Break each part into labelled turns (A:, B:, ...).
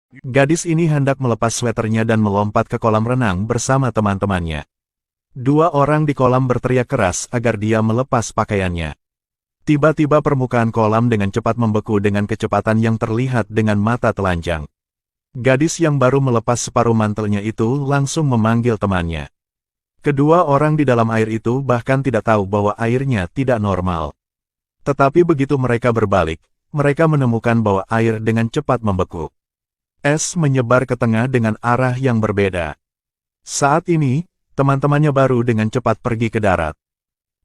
A: Gadis ini hendak melepas sweternya dan melompat ke kolam renang bersama teman-temannya. Dua orang di kolam berteriak keras agar dia melepas pakaiannya. Tiba-tiba permukaan kolam dengan cepat membeku dengan kecepatan yang terlihat dengan mata telanjang. Gadis yang baru melepas separuh mantelnya itu langsung memanggil temannya. Kedua orang di dalam air itu bahkan tidak tahu bahwa airnya tidak normal. Tetapi begitu mereka berbalik, mereka menemukan bahwa air dengan cepat membeku. Es menyebar ke tengah dengan arah yang berbeda. Saat ini, teman-temannya baru dengan cepat pergi ke darat.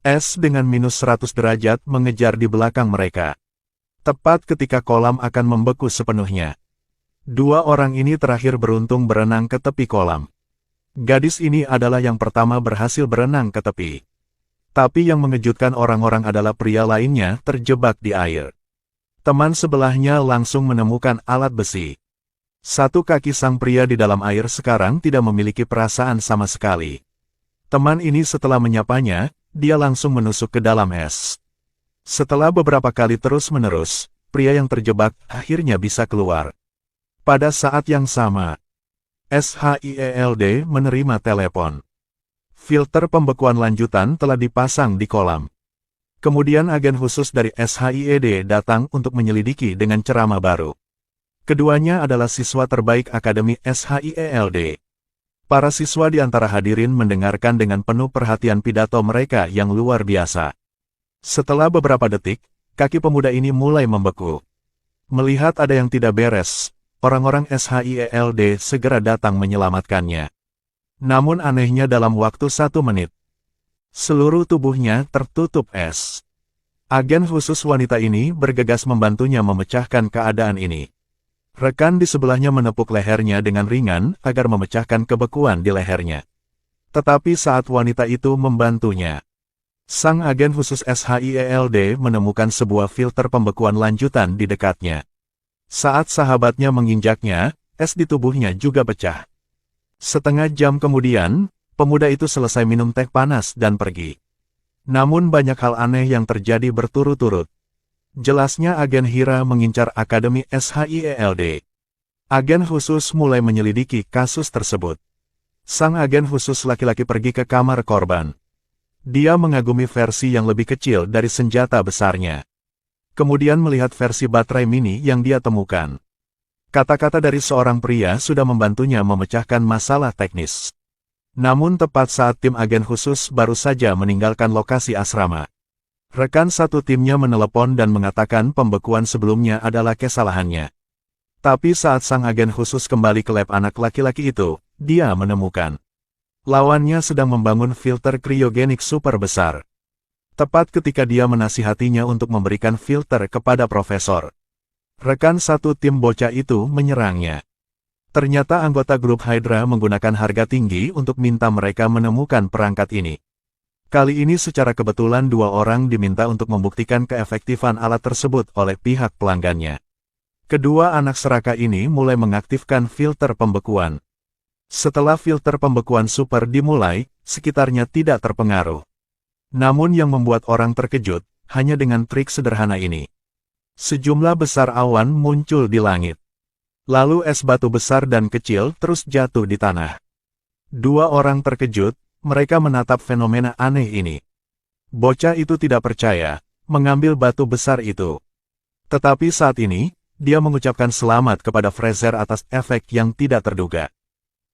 A: Es dengan minus 100 derajat mengejar di belakang mereka. Tepat ketika kolam akan membeku sepenuhnya. Dua orang ini terakhir beruntung berenang ke tepi kolam. Gadis ini adalah yang pertama berhasil berenang ke tepi. Tapi yang mengejutkan orang-orang adalah pria lainnya terjebak di air. Teman sebelahnya langsung menemukan alat besi. Satu kaki sang pria di dalam air sekarang tidak memiliki perasaan sama sekali. Teman ini setelah menyapanya, dia langsung menusuk ke dalam es. Setelah beberapa kali terus-menerus, pria yang terjebak akhirnya bisa keluar. Pada saat yang sama, SHIELD menerima telepon. Filter pembekuan lanjutan telah dipasang di kolam. Kemudian agen khusus dari SHIED datang untuk menyelidiki dengan ceramah baru. Keduanya adalah siswa terbaik Akademi SHIELD. Para siswa di antara hadirin mendengarkan dengan penuh perhatian pidato mereka yang luar biasa. Setelah beberapa detik, kaki pemuda ini mulai membeku. Melihat ada yang tidak beres, orang-orang SHIELD segera datang menyelamatkannya. Namun anehnya dalam waktu 1 menit, seluruh tubuhnya tertutup es. Agen khusus wanita ini bergegas membantunya memecahkan keadaan ini. Rekan di sebelahnya menepuk lehernya dengan ringan agar memecahkan kebekuan di lehernya. Tetapi saat wanita itu membantunya, sang agen khusus SHIELD menemukan sebuah filter pembekuan lanjutan di dekatnya. Saat sahabatnya menginjaknya, es di tubuhnya juga pecah. Setengah jam kemudian, pemuda itu selesai minum teh panas dan pergi. Namun banyak hal aneh yang terjadi berturut-turut. Jelasnya agen Hira mengincar Akademi SHIELD. Agen khusus mulai menyelidiki kasus tersebut. Sang agen khusus laki-laki pergi ke kamar korban. Dia mengagumi versi yang lebih kecil dari senjata besarnya. Kemudian melihat versi baterai mini yang dia temukan. Kata-kata dari seorang pria sudah membantunya memecahkan masalah teknis. Namun tepat saat tim agen khusus baru saja meninggalkan lokasi asrama, rekan satu timnya menelepon dan mengatakan pembekuan sebelumnya adalah kesalahannya. Tapi saat sang agen khusus kembali ke lab anak laki-laki itu, dia menemukan lawannya sedang membangun filter kriogenik super besar. Tepat ketika dia menasihatinya untuk memberikan filter kepada profesor, rekan satu tim bocah itu menyerangnya. Ternyata anggota grup Hydra menggunakan harga tinggi untuk minta mereka menemukan perangkat ini. Kali ini secara kebetulan dua orang diminta untuk membuktikan keefektifan alat tersebut oleh pihak pelanggannya. Kedua anak serakah ini mulai mengaktifkan filter pembekuan. Setelah filter pembekuan super dimulai, sekitarnya tidak terpengaruh. Namun yang membuat orang terkejut, hanya dengan trik sederhana ini. Sejumlah besar awan muncul di langit. Lalu es batu besar dan kecil terus jatuh di tanah. Dua orang terkejut, mereka menatap fenomena aneh ini. Bocah itu tidak percaya, mengambil batu besar itu. Tetapi saat ini, dia mengucapkan selamat kepada Fraser atas efek yang tidak terduga.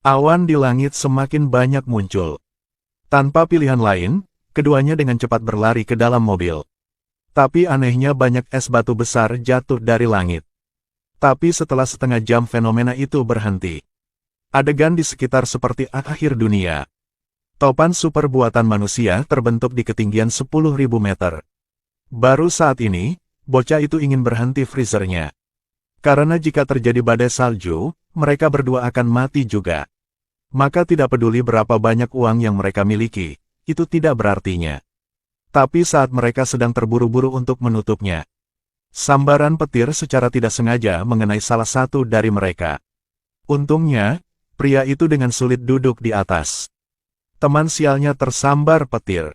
A: Awan di langit semakin banyak muncul. Tanpa pilihan lain, keduanya dengan cepat berlari ke dalam mobil. Tapi anehnya banyak es batu besar jatuh dari langit. Tapi setelah setengah jam fenomena itu berhenti. Adegan di sekitar seperti akhir dunia. Topan super buatan manusia terbentuk di ketinggian 10.000 meter. Baru saat ini, bocah itu ingin berhenti freezernya. Karena jika terjadi badai salju, mereka berdua akan mati juga. Maka tidak peduli berapa banyak uang yang mereka miliki, itu tidak berartinya. Tapi saat mereka sedang terburu-buru untuk menutupnya, sambaran petir secara tidak sengaja mengenai salah satu dari mereka. Untungnya, pria itu dengan sulit duduk di atas. Teman sialnya tersambar petir.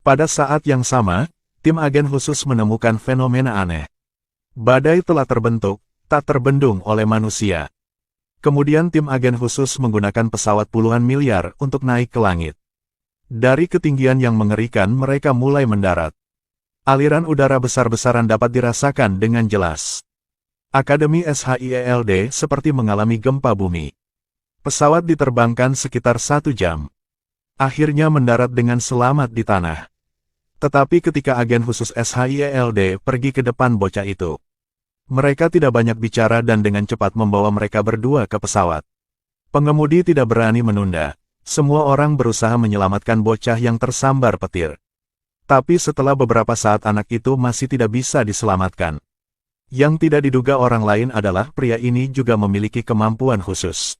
A: Pada saat yang sama, tim agen khusus menemukan fenomena aneh. Badai telah terbentuk, tak terbendung oleh manusia. Kemudian tim agen khusus menggunakan pesawat puluhan miliar untuk naik ke langit. Dari ketinggian yang mengerikan mereka mulai mendarat. Aliran udara besar-besaran dapat dirasakan dengan jelas. Akademi SHIELD seperti mengalami gempa bumi. Pesawat diterbangkan sekitar 1 jam. Akhirnya mendarat dengan selamat di tanah. Tetapi ketika agen khusus SHIELD pergi ke depan bocah itu, mereka tidak banyak bicara dan dengan cepat membawa mereka berdua ke pesawat. Pengemudi tidak berani menunda. Semua orang berusaha menyelamatkan bocah yang tersambar petir. Tapi setelah beberapa saat anak itu masih tidak bisa diselamatkan. Yang tidak diduga orang lain adalah pria ini juga memiliki kemampuan khusus.